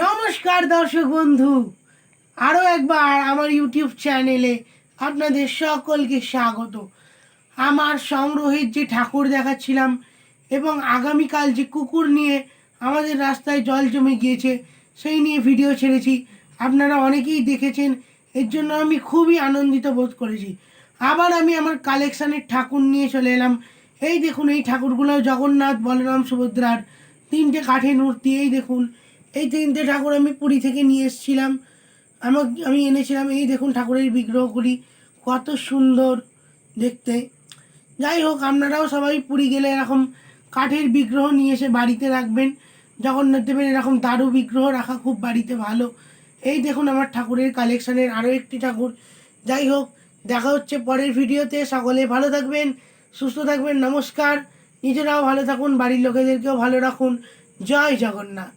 নমস্কার দর্শক বন্ধু, আরও একবার আমার ইউটিউব চ্যানেলে আপনাদের সকলকে স্বাগত। আমার সংগ্রহের যে ঠাকুর দেখাচ্ছিলাম এবং আগামীকাল যে কুকুর নিয়ে আমাদের রাস্তায় জল জমে গিয়েছে সেই নিয়ে ভিডিও ছেড়েছি, আপনারা অনেকেই দেখেছেন। এর জন্য আমি খুবই আনন্দিত বোধ করেছি। আবার আমি আমার কালেকশানের ঠাকুর নিয়ে চলে এলাম। এই দেখুন, এই ঠাকুরগুলো জগন্নাথ, বলরাম, সুভদ্রার তিনটে কাঠের মূর্তি। এই দেখুন, এই তিনটে ঠাকুর আমি পুরী থেকে নিয়ে এসেছিলাম, আমি এনেছিলাম। এই দেখুন ঠাকুরের বিগ্রহগুলি কত সুন্দর দেখতে। যাই হোক, আপনারাও সবাই পুরী গেলে এরকম কাঠের বিগ্রহ নিয়ে এসে বাড়িতে রাখবেন। জগন্নাথ দেবের এরকম দারু বিগ্রহ রাখা খুব বাড়িতে ভালো। এই দেখুন আমার ঠাকুরের কালেকশানের আরও একটি ঠাকুর। যাই হোক, দেখা হচ্ছে পরের ভিডিওতে। সকলে ভালো থাকবেন, সুস্থ থাকবেন। নমস্কার। নিজেরাও ভালো থাকুন, বাড়ির লোকেদেরকেও ভালো রাখুন। জয় জগন্নাথ।